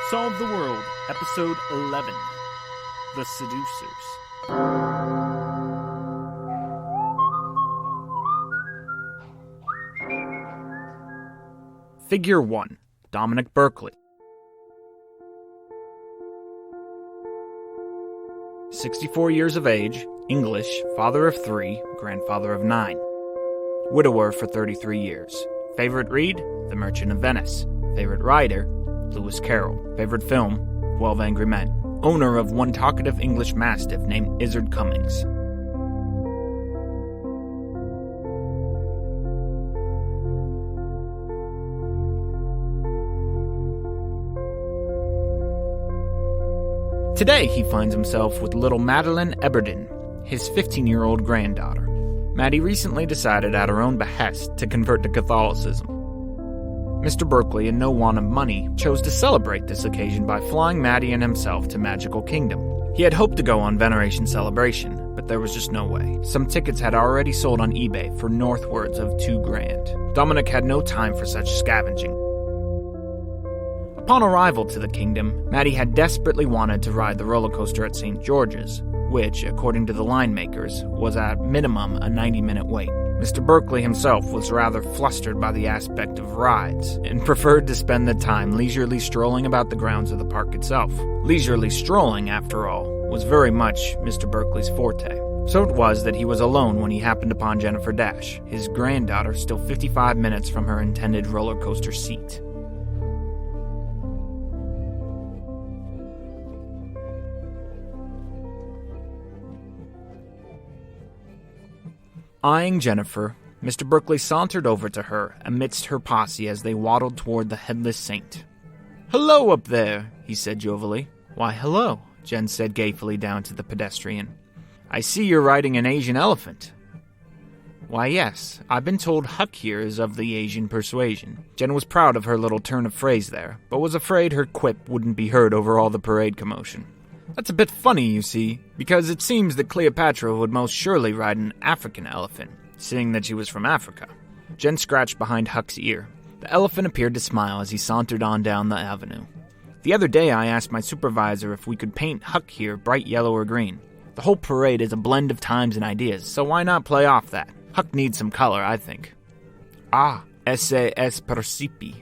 Solve the World, Episode 11, The Seducers. Figure 1, Dominic Berkeley. 64 years of age, English, father of 3, grandfather of 9. Widower for 33 years. Favorite read? The Merchant of Venice. Favorite writer? Lewis Carroll. Favorite film? 12 Angry Men. Owner of one talkative English Mastiff named Izzard Cummings. Today he finds himself with little Madeline Eberden, his 15-year-old granddaughter. Maddie recently decided at her own behest to convert to Catholicism. Mr. Berkeley, in no want of money, chose to celebrate this occasion by flying Maddie and himself to Magical Kingdom. He had hoped to go on Veneration Celebration, but there was just no way. Some tickets had already sold on eBay for northwards of $2,000. Dominic had no time for such scavenging. Upon arrival to the kingdom, Maddie had desperately wanted to ride the roller coaster at St. George's, which, according to the line makers, was at minimum a 90-minute wait. Mr. Berkeley himself was rather flustered by the aspect of rides, and preferred to spend the time leisurely strolling about the grounds of the park itself. Leisurely strolling, after all, was very much Mr. Berkeley's forte. So it was that he was alone when he happened upon Jennifer Dash, his granddaughter still 55 minutes from her intended roller coaster seat. Eyeing Jennifer, Mr. Berkeley sauntered over to her amidst her posse as they waddled toward the headless saint. "Hello up there," he said jovially. "Why, hello," Jenn said gayfully down to the pedestrian. "I see you're riding an Asian elephant." "Why, yes, I've been told Huck here is of the Asian persuasion." Jenn was proud of her little turn of phrase there, but was afraid her quip wouldn't be heard over all the parade commotion. "That's a bit funny, you see, because it seems that Cleopatra would most surely ride an African elephant, seeing that she was from Africa." Jenn scratched behind Huck's ear. The elephant appeared to smile as he sauntered on down the avenue. "The other day I asked my supervisor if we could paint Huck here bright yellow or green. The whole parade is a blend of times and ideas, so why not play off that? Huck needs some color, I think." "Ah, esse es percipi."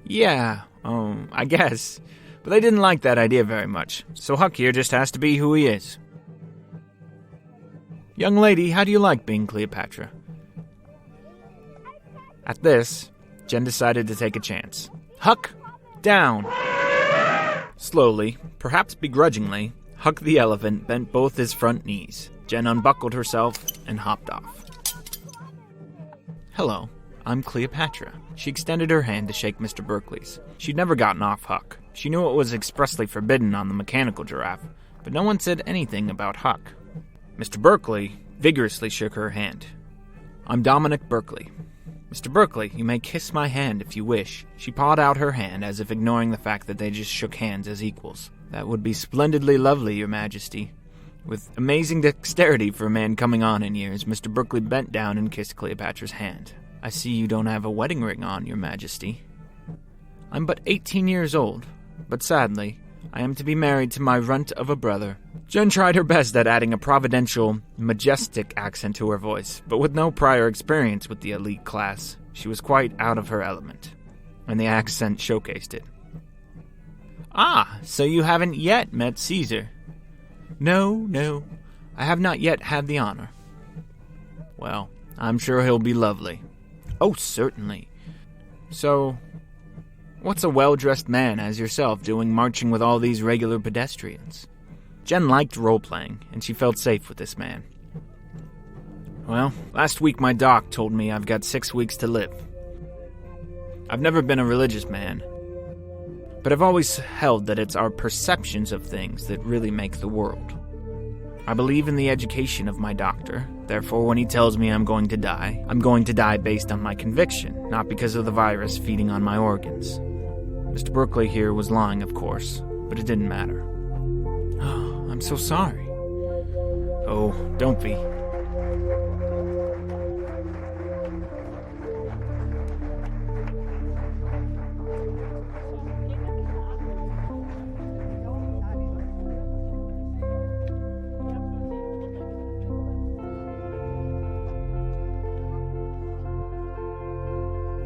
"Yeah, I guess. But they didn't like that idea very much, so Huck here just has to be who he is." "Young lady, how do you like being Cleopatra?" At this, Jenn decided to take a chance. "Huck, down!" Slowly, perhaps begrudgingly, Huck the elephant bent both his front knees. Jenn unbuckled herself and hopped off. "Hello, I'm Cleopatra." She extended her hand to shake Mr. Berkeley's. She'd never gotten off Huck. She knew it was expressly forbidden on the mechanical giraffe, but no one said anything about Huck. Mr. Berkeley vigorously shook her hand. "I'm Dominic Berkeley." "Mr. Berkeley, you may kiss my hand if you wish." She pawed out her hand as if ignoring the fact that they just shook hands as equals. "That would be splendidly lovely, Your Majesty." With amazing dexterity for a man coming on in years, Mr. Berkeley bent down and kissed Cleopatra's hand. "I see you don't have a wedding ring on, Your Majesty." "I'm but 18 years old, but sadly, I am to be married to my runt of a brother." Jenn tried her best at adding a providential, majestic accent to her voice, but with no prior experience with the elite class, she was quite out of her element, and the accent showcased it. "Ah, so you haven't yet met Caesar?" No, I have not yet had the honor." "Well, I'm sure he'll be lovely." "Oh, certainly. So, what's a well-dressed man as yourself doing marching with all these regular pedestrians?" Jenn liked role-playing, and she felt safe with this man. "Well, last week my doc told me I've got 6 weeks to live. I've never been a religious man, but I've always held that it's our perceptions of things that really make the world. I believe in the education of my doctor, therefore when he tells me I'm going to die based on my conviction, not because of the virus feeding on my organs." Mr. Berkeley here was lying, of course, but it didn't matter. "Oh, I'm so sorry." "Oh, don't be.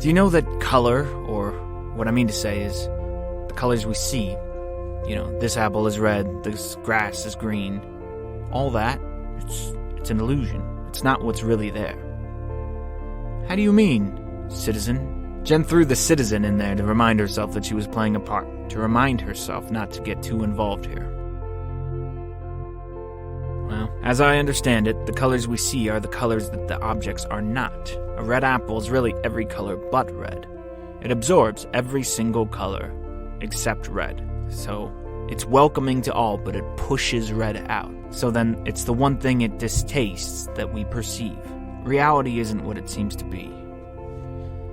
Do you know that color, or what I mean to say is, the colors we see, this apple is red, this grass is green, all that, it's an illusion. It's not what's really there. How do you mean, citizen? Jenn threw the citizen in there to remind herself that she was playing a part, to remind herself not to get too involved here. Well, as I understand it, the colors we see are the colors that the objects are not. A red apple is really every color but red. It absorbs every single color except red. So it's welcoming to all, but it pushes red out. So then it's the one thing it distastes that we perceive. Reality isn't what it seems to be.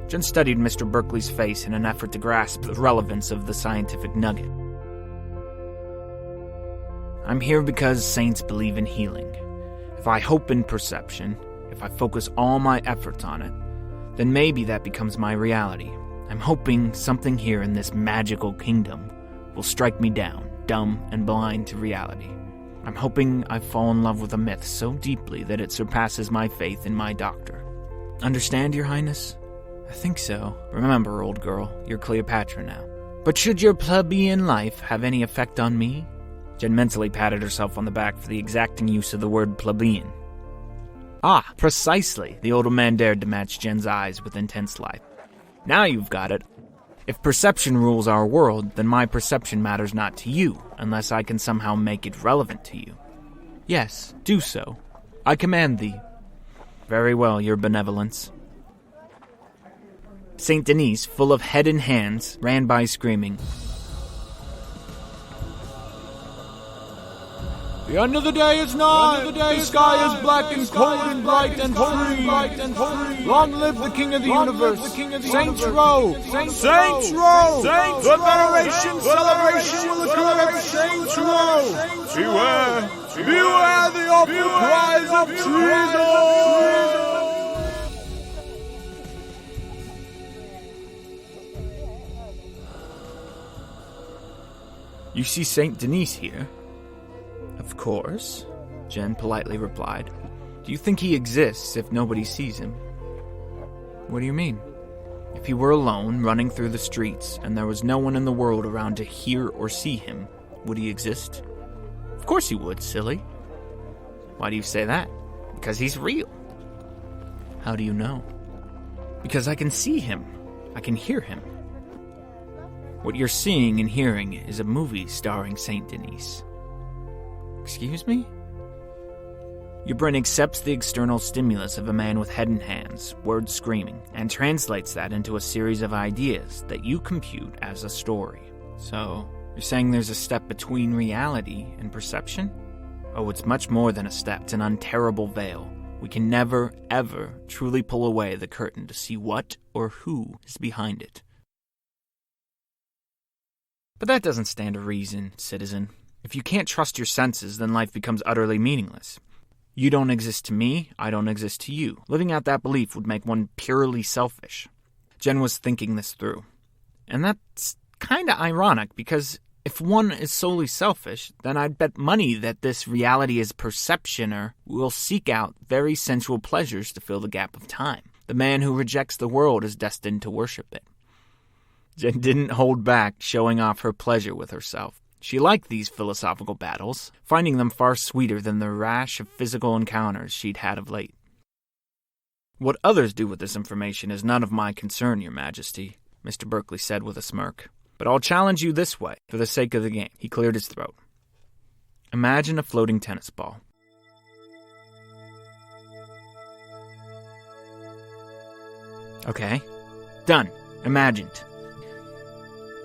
Jenn studied Mr. Berkeley's face in an effort to grasp the relevance of the scientific nugget. I'm here because saints believe in healing. If I hope in perception, if I focus all my efforts on it, then maybe that becomes my reality. I'm hoping something here in this magical kingdom will strike me down, dumb and blind to reality. I'm hoping I fall in love with a myth so deeply that it surpasses my faith in my doctor. Understand, Your Highness? I think so. Remember, old girl, you're Cleopatra now. But should your plebeian life have any effect on me? Jenn mentally patted herself on the back for the exacting use of the word plebeian. Ah, precisely, the older man dared to match Jen's eyes with intense life. Now you've got it. If perception rules our world, then my perception matters not to you, unless I can somehow make it relevant to you. Yes, do so. I command thee. Very well, your benevolence. Saint Denise, full of head and hands, ran by screaming, The end of the day is nigh. The sky is black and cold and bright and free. Long live the King of the Universe. Saints Row. Saints Row. The veneration celebration will occur at Saints Row. Beware the awful cries of treason. You see Saint Denise here? Of course, Jenn politely replied. Do you think he exists if nobody sees him? What do you mean? If he were alone, running through the streets, and there was no one in the world around to hear or see him, would he exist? Of course he would, silly. Why do you say that? Because he's real. How do you know? Because I can see him. I can hear him. What you're seeing and hearing is a movie starring Saint Denise. Excuse me? Your brain accepts the external stimulus of a man with head and hands, words screaming, and translates that into a series of ideas that you compute as a story. So, you're saying there's a step between reality and perception? Oh, it's much more than a step. It's an unterrible veil. We can never, ever truly pull away the curtain to see what or who is behind it. But that doesn't stand to reason, citizen. If you can't trust your senses, then life becomes utterly meaningless. You don't exist to me, I don't exist to you. Living out that belief would make one purely selfish. Jenn was thinking this through. And that's kinda ironic, because if one is solely selfish, then I'd bet money that this reality is perceptioner will seek out very sensual pleasures to fill the gap of time. The man who rejects the world is destined to worship it. Jenn didn't hold back, showing off her pleasure with herself. She liked these philosophical battles, finding them far sweeter than the rash of physical encounters she'd had of late. What others do with this information is none of my concern, Your Majesty, Mr. Berkeley said with a smirk. But I'll challenge you this way, for the sake of the game. He cleared his throat. Imagine a floating tennis ball. Okay. Done. Imagined.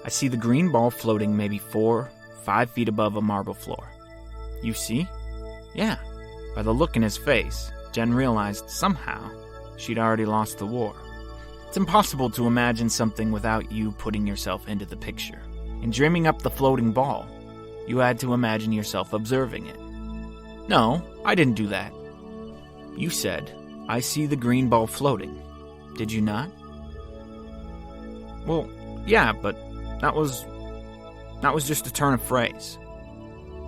I see the green ball floating maybe 4-5 feet above a marble floor. You see? Yeah. By the look in his face, Jenn realized somehow she'd already lost the war. It's impossible to imagine something without you putting yourself into the picture. In dreaming up the floating ball, you had to imagine yourself observing it. No, I didn't do that. You said, I see the green ball floating. Did you not? Well, yeah, but that was just a turn of phrase.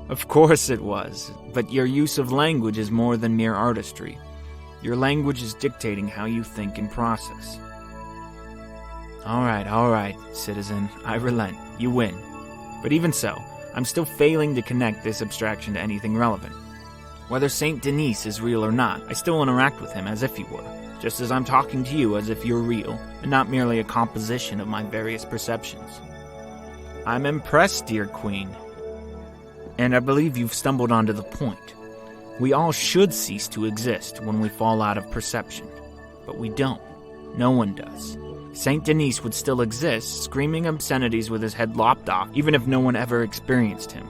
Of course it was, but your use of language is more than mere artistry. Your language is dictating how you think and process. All right, citizen. I relent. You win. But even so, I'm still failing to connect this abstraction to anything relevant. Whether Saint Denis is real or not, I still interact with him as if he were, just as I'm talking to you as if you're real, and not merely a composition of my various perceptions. I'm impressed, dear Queen. And I believe you've stumbled onto the point. We all should cease to exist when we fall out of perception. But we don't. No one does. Saint Denis would still exist, screaming obscenities with his head lopped off, even if no one ever experienced him.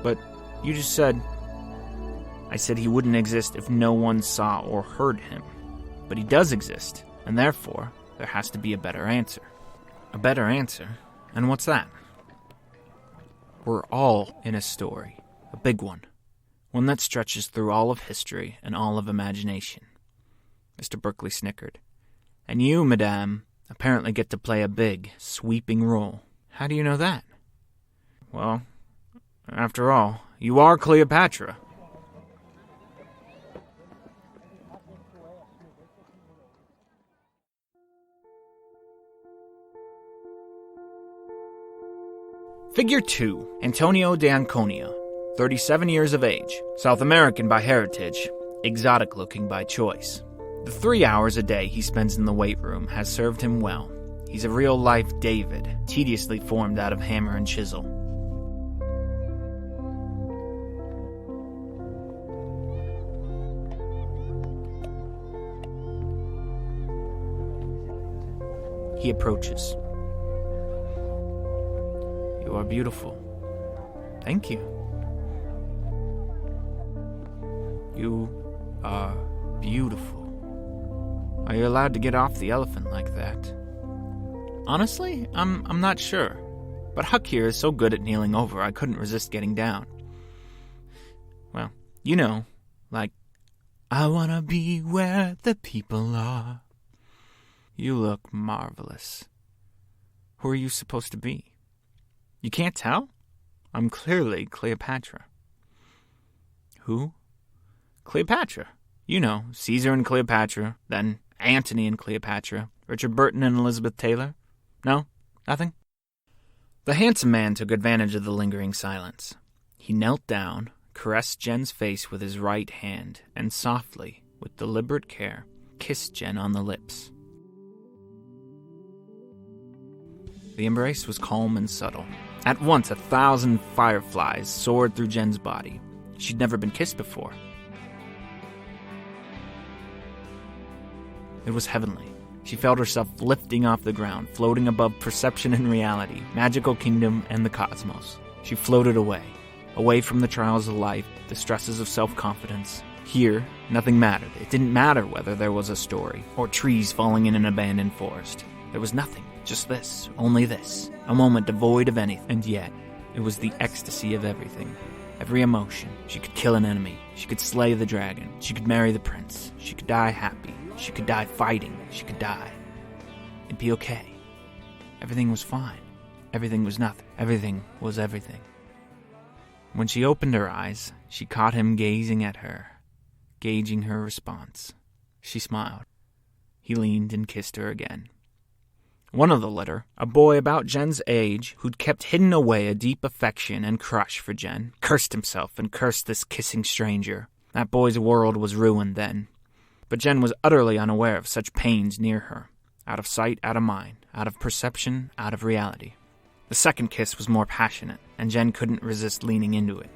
But you just said... I said he wouldn't exist if no one saw or heard him. But he does exist, and therefore, there has to be a better answer. A better answer? And what's that? We're all in a story. A big one. One that stretches through all of history and all of imagination. Mr. Berkeley snickered. And you, madame, apparently get to play a big, sweeping role. How do you know that? Well, after all, you are Cleopatra. Figure 2. Antonio de Anconia, 37 years of age, South American by heritage, exotic-looking by choice. The 3 hours a day he spends in the weight room has served him well. He's a real-life David, tediously formed out of hammer and chisel. He approaches. You are beautiful. Thank you. You are beautiful. Are you allowed to get off the elephant like that? Honestly, I'm not sure. But Huck here is so good at kneeling over, I couldn't resist getting down. Well, you know, like, I wanna be where the people are. You look marvelous. Who are you supposed to be? You can't tell? I'm clearly Cleopatra. Who? Cleopatra. You know, Caesar and Cleopatra, then Antony and Cleopatra, Richard Burton and Elizabeth Taylor. No? Nothing? The handsome man took advantage of the lingering silence. He knelt down, caressed Jenn's face with his right hand, and softly, with deliberate care, kissed Jenn on the lips. The embrace was calm and subtle. At once, 1,000 fireflies soared through Jenn's body. She'd never been kissed before. It was heavenly. She felt herself lifting off the ground, floating above perception and reality, magical kingdom and the cosmos. She floated away from the trials of life, the stresses of self-confidence. Here, nothing mattered. It didn't matter whether there was a story, or trees falling in an abandoned forest. There was nothing, just this, only this, a moment devoid of anything. And yet, it was the ecstasy of everything. Every emotion. She could kill an enemy. She could slay the dragon. She could marry the prince. She could die happy. She could die fighting. She could die. It'd be okay. Everything was fine. Everything was nothing. Everything was everything. When she opened her eyes, she caught him gazing at her, gauging her response. She smiled. He leaned and kissed her again. One of the litter, a boy about Jenn's age, who'd kept hidden away a deep affection and crush for Jenn, cursed himself and cursed this kissing stranger. That boy's world was ruined then. But Jenn was utterly unaware of such pains near her. Out of sight, out of mind, out of perception, out of reality. The second kiss was more passionate, and Jenn couldn't resist leaning into it.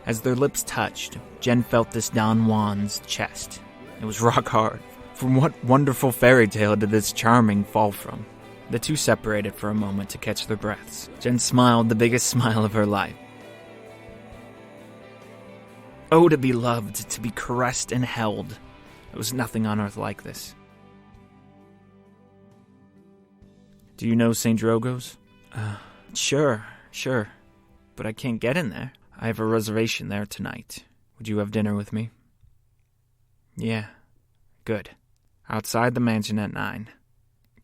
As their lips touched, Jenn felt this Don Juan's chest. It was rock hard. From what wonderful fairy tale did this charming fall from? The two separated for a moment to catch their breaths. Jenn smiled the biggest smile of her life. Oh, to be loved, to be caressed and held. There was nothing on earth like this. Do you know St. Drogo's? Sure. But I can't get in there. I have a reservation there tonight. Would you have dinner with me? Yeah. Good. Outside the mansion at 9.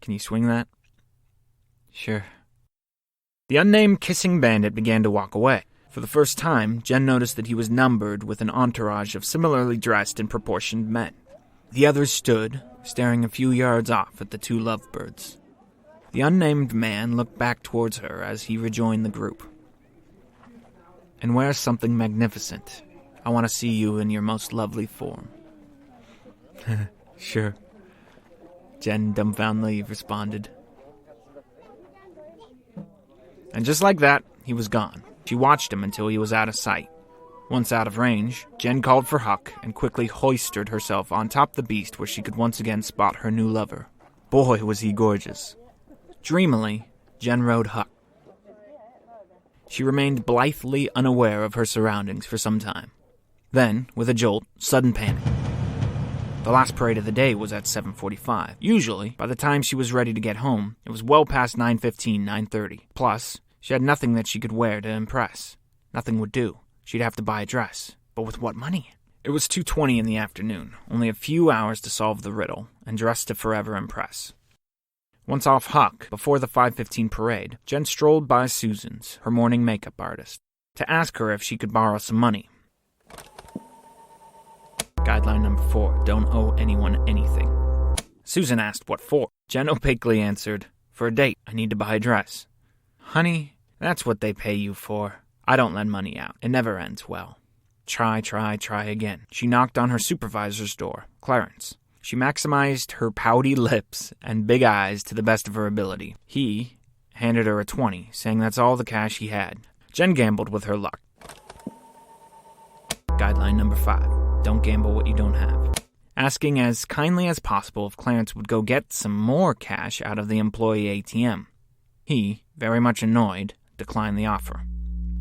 Can you swing that? Sure. The unnamed kissing bandit began to walk away. For the first time, Jenn noticed that he was numbered with an entourage of similarly dressed and proportioned men. The others stood, staring a few yards off at the two lovebirds. The unnamed man looked back towards her as he rejoined the group. "And wears something magnificent. I want to see you in your most lovely form." "Sure," Jenn dumbfoundedly responded. And just like that, he was gone. She watched him until he was out of sight. Once out of range, Jenn called for Huck and quickly hoisted herself on top the beast where she could once again spot her new lover. Boy, was he gorgeous. Dreamily, Jenn rode Huck. She remained blithely unaware of her surroundings for some time. Then, with a jolt, sudden panic. The last parade of the day was at 7:45. Usually, by the time she was ready to get home, it was well past 9:15, 9:30. Plus, she had nothing that she could wear to impress. Nothing would do. She'd have to buy a dress. But with what money? It was 2:20 in the afternoon, only a few hours to solve the riddle, and dress to forever impress. Once off Huck, before the 5:15 parade, Jenn strolled by Susan's, her morning makeup artist, to ask her if she could borrow some money. Guideline number 4, don't owe anyone anything. Susan asked what for. Jenn opaquely answered, "For a date, I need to buy a dress." "Honey, that's what they pay you for. I don't lend money out. It never ends well." Try again. She knocked on her supervisor's door, Clarence. She maximized her pouty lips and big eyes to the best of her ability. He handed her a 20, saying that's all the cash he had. Jenn gambled with her luck. Guideline number 5. Don't gamble what you don't have. Asking as kindly as possible if Clarence would go get some more cash out of the employee ATM. He, very much annoyed, declined the offer.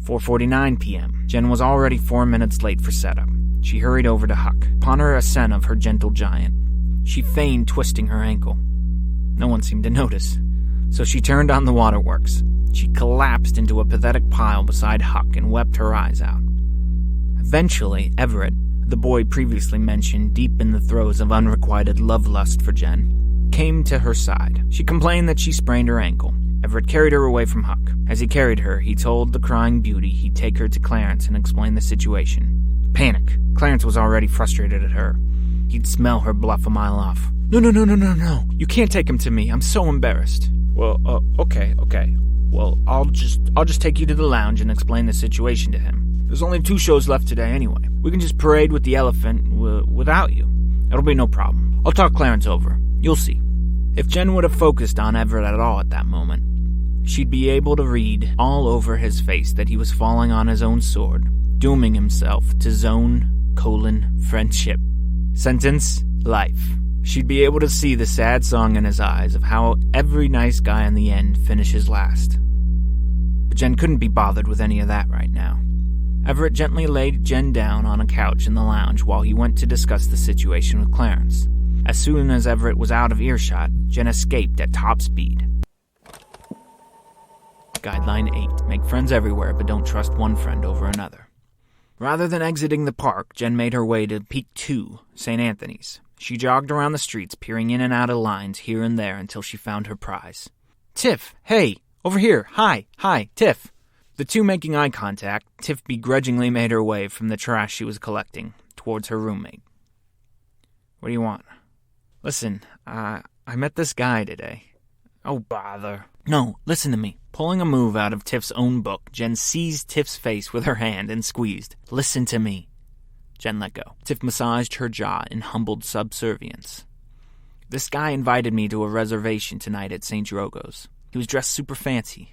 4:49 p.m. Jenn was already 4 minutes late for setup. She hurried over to Huck, upon her ascent of her gentle giant. She feigned twisting her ankle. No one seemed to notice, so she turned on the waterworks. She collapsed into a pathetic pile beside Huck and wept her eyes out. Eventually, Everett, the boy previously mentioned deep in the throes of unrequited love lust for Jenn, came to her side. She complained that she sprained her ankle. Everett carried her away from Huck. As he carried her, he told the crying beauty he'd take her to Clarence and explain the situation. Panic. Clarence was already frustrated at her. He'd smell her bluff a mile off. No. You can't take him to me. I'm so embarrassed." "Well, okay. Well, I'll just take you to the lounge and explain the situation to him. There's only 2 shows left today anyway. We can just parade with the elephant without you. It'll be no problem. I'll talk Clarence over. You'll see." If Jenn would have focused on Everett at all at that moment, she'd be able to read all over his face that he was falling on his own sword, dooming himself to friendship. Sentence, life. She'd be able to see the sad song in his eyes of how every nice guy in the end finishes last. But Jenn couldn't be bothered with any of that right now. Everett gently laid Jenn down on a couch in the lounge while he went to discuss the situation with Clarence. As soon as Everett was out of earshot, Jenn escaped at top speed. Guideline 8. Make friends everywhere, but don't trust one friend over another. Rather than exiting the park, Jenn made her way to Peak 2, St. Anthony's. She jogged around the streets, peering in and out of lines here and there until she found her prize. "Tiff, hey, over here, hi, Tiff." The two making eye contact, Tiff begrudgingly made her way from the trash she was collecting towards her roommate. "What do you want?" "Listen, I met this guy today." "Oh, bother." "No, listen to me." Pulling a move out of Tiff's own book, Jenn seized Tiff's face with her hand and squeezed. "Listen to me." Jenn let go. Tiff massaged her jaw in humbled subservience. "This guy invited me to a reservation tonight at St. Drogo's. He was dressed super fancy.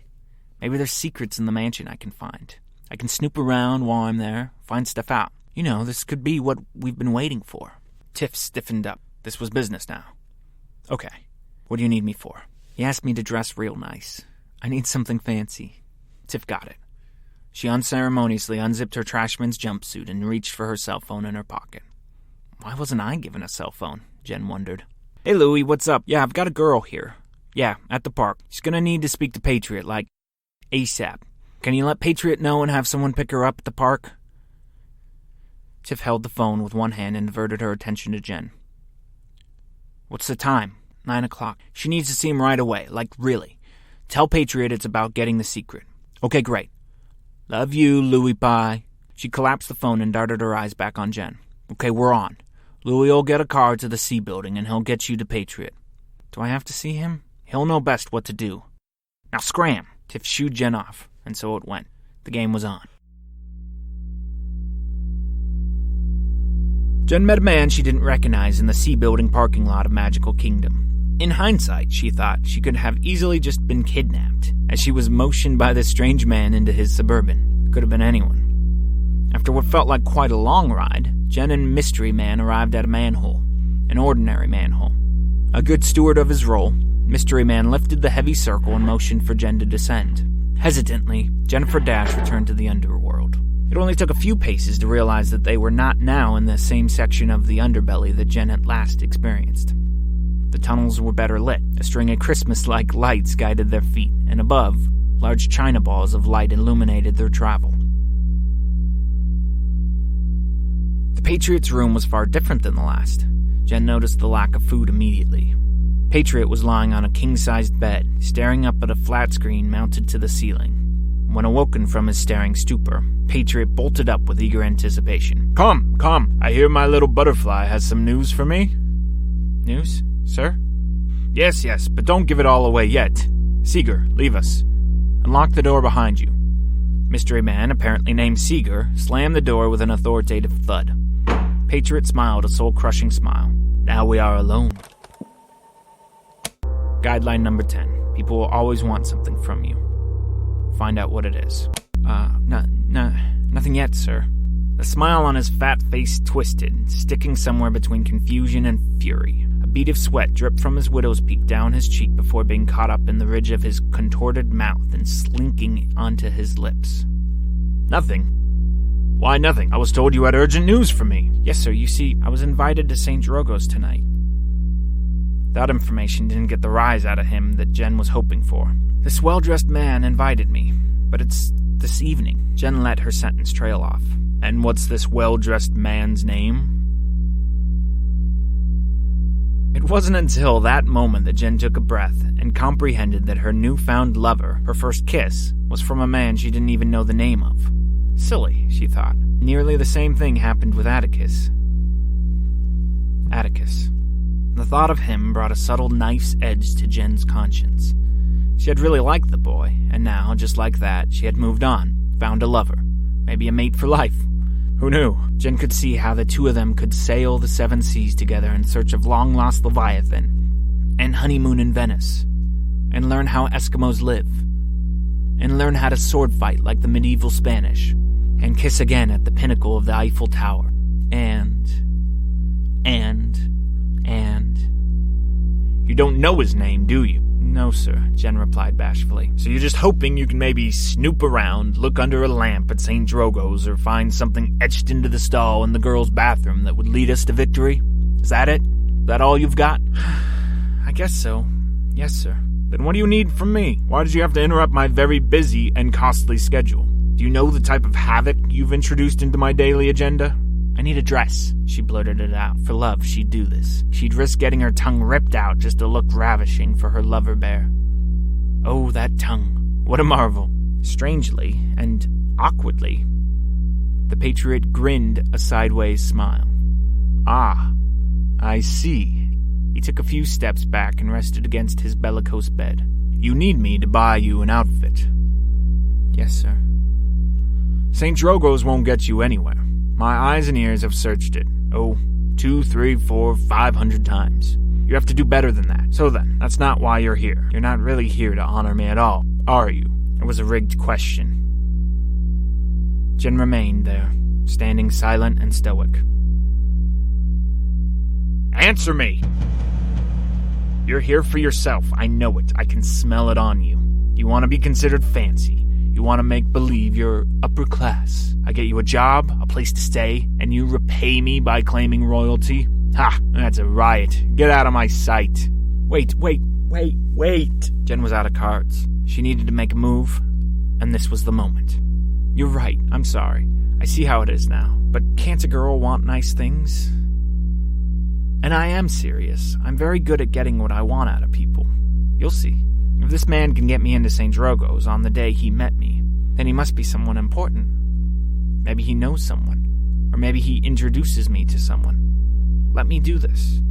Maybe there's secrets in the mansion I can find. I can snoop around while I'm there, find stuff out. You know, this could be what we've been waiting for." Tiff stiffened up. This was business now. "Okay, what do you need me for?" "He asked me to dress real nice. I need something fancy." Tiff got it. She unceremoniously unzipped her trashman's jumpsuit and reached for her cell phone in her pocket. Why wasn't I given a cell phone? Jenn wondered. "Hey, Louie, what's up? Yeah, I've got a girl here. Yeah, at the park. She's gonna need to speak to Patriot, like, ASAP. Can you let Patriot know and have someone pick her up at the park?" Tiff held the phone with one hand and diverted her attention to Jenn. "What's the time?" 9 o'clock. "She needs to see him right away, like, really. Tell Patriot it's about getting the secret." "Okay, great. Love you, Louie Pie. She collapsed the phone and darted her eyes back on Jenn. Okay, we're on. Louie'll get a car to the C building and he'll get you to Patriot. Do I have to see him? He'll know best what to do. Now scram! Tiff shooed Jenn off, and so it went. The game was on. Jenn met a man she didn't recognize in the C building parking lot of Magical Kingdom. In hindsight, she thought she could have easily just been kidnapped, as she was motioned by this strange man into his Suburban. Could have been anyone. After what felt like quite a long ride, Jenn and Mystery Man arrived at a manhole. An ordinary manhole. A good steward of his role, Mystery Man lifted the heavy circle and motioned for Jenn to descend. Hesitantly, Jennifer Dash returned to the underworld. It only took a few paces to realize that they were not now in the same section of the underbelly that Jenn had last experienced. The tunnels were better lit. A string of Christmas-like lights guided their feet, and above, large china balls of light illuminated their travel. The Patriot's room was far different than the last. Jenn noticed the lack of food immediately. Patriot was lying on a king-sized bed, staring up at a flat screen mounted to the ceiling. When awoken from his staring stupor, Patriot bolted up with eager anticipation. Come, I hear my little butterfly has some news for me. News, sir? Yes, but don't give it all away yet. Seeger, leave us. Unlock the door behind you. Mystery Man, apparently named Seeger, slammed the door with an authoritative thud. Patriot smiled a soul-crushing smile. Now we are alone. Guideline number 10. People will always want something from you. Find out what it is. Nothing yet, sir. The smile on his fat face twisted, sticking somewhere between confusion and fury. A bead of sweat dripped from his widow's peak down his cheek before being caught up in the ridge of his contorted mouth and slinking onto his lips. Nothing? Why nothing? I was told you had urgent news for me. Yes, sir. You see, I was invited to St. Drogo's tonight. That information didn't get the rise out of him that Jenn was hoping for. This well-dressed man invited me, but it's this evening. Jenn let her sentence trail off. And what's this well-dressed man's name? It wasn't until that moment that Jenn took a breath and comprehended that her newfound lover, her first kiss, was from a man she didn't even know the name of. Silly, she thought. Nearly the same thing happened with Atticus. The thought of him brought a subtle knife's edge to Jen's conscience. She had really liked the boy, and now, just like that, she had moved on, found a lover, maybe a mate for life. Who knew? Jenn could see how the two of them could sail the seven seas together in search of long-lost Leviathan, and honeymoon in Venice, and learn how Eskimos live, and learn how to sword fight like the medieval Spanish, and kiss again at the pinnacle of the Eiffel Tower, and... You don't know his name, do you? No, sir, Jenn replied bashfully. So you're just hoping you can maybe snoop around, look under a lamp at St. Drogo's, or find something etched into the stall in the girls' bathroom that would lead us to victory? Is that it? Is that all you've got? I guess so. Yes, sir. Then what do you need from me? Why did you have to interrupt my very busy and costly schedule? Do you know the type of havoc you've introduced into my daily agenda? I need a dress, she blurted it out. For love, she'd do this. She'd risk getting her tongue ripped out just to look ravishing for her lover bear. Oh, that tongue. What a marvel. Strangely, and awkwardly, the Patriot grinned a sideways smile. Ah, I see. He took a few steps back and rested against his bellicose bed. You need me to buy you an outfit. Yes, sir. St. Drogo's won't get you anywhere. My eyes and ears have searched it. 2, 3, 4, 500 times. You have to do better than that. So then, that's not why you're here. You're not really here to honor me at all, are you? It was a rigged question. Jenn remained there, standing silent and stoic. Answer me! You're here for yourself. I know it. I can smell it on you. You want to be considered fancy. You want to make believe you're upper class. I get you a job, a place to stay, and you repay me by claiming royalty? Ha! That's a riot. Get out of my sight. Wait. Jenn was out of cards. She needed to make a move, and this was the moment. You're right. I'm sorry. I see how it is now. But can't a girl want nice things? And I am serious. I'm very good at getting what I want out of people. You'll see. If this man can get me into St. Drogo's on the day he met me, Then he must be someone important. Maybe he knows someone. Or maybe he introduces me to someone. Let me do this.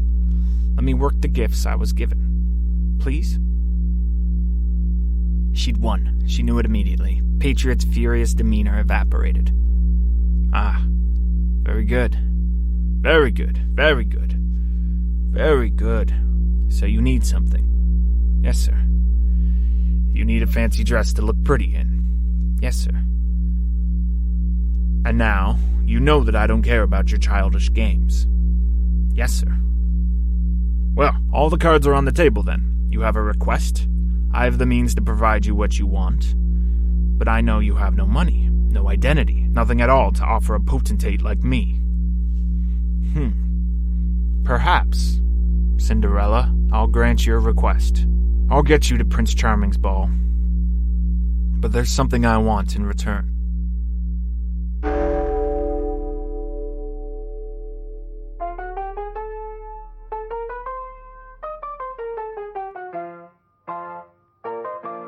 Let me work the gifts I was given. Please? She'd won. She knew it immediately. Patriot's furious demeanor evaporated. Ah. Very good. Very good. Very good. Very good. So you need something. Yes, sir. You need a fancy dress to look pretty in. Yes, sir. And now, you know that I don't care about your childish games. Yes, sir. Well, all the cards are on the table then. You have a request. I have the means to provide you what you want. But I know you have no money, no identity, nothing at all to offer a potentate like me. Perhaps, Cinderella, I'll grant your request. I'll get you to Prince Charming's ball. But there's something I want in return.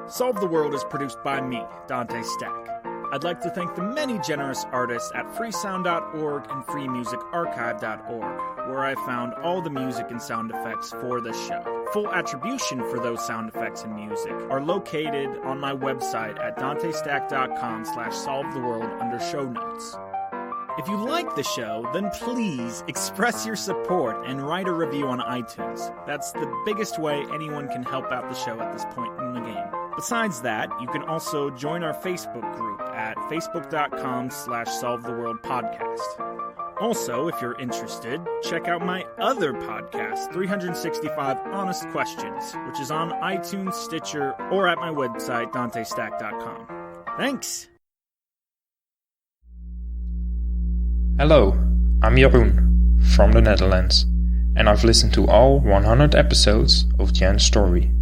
Solve the World is produced by me, Dante Stack. I'd like to thank the many generous artists at freesound.org and freemusicarchive.org, where I found all the music and sound effects for this show. Full attribution for those sound effects and music are located on my website at dantestack.com/solvetheworld under show notes. If you like the show, then please express your support and write a review on iTunes. That's the biggest way anyone can help out the show at this point in the game. Besides that, you can also join our Facebook group at facebook.com/solvetheworldpodcast. Also, if you're interested, check out my other podcast, 365 Honest Questions, which is on iTunes, Stitcher, or at my website, dantestack.com. Thanks! Hello, I'm Jeroen, from the Netherlands, and I've listened to all 100 episodes of Jenn's story.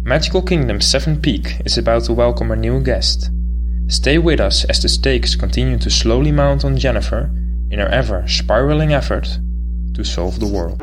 Magical Kingdom 7 Peak is about to welcome a new guest. Stay with us as the stakes continue to slowly mount on Jennifer in her ever-spiraling effort to solve the world.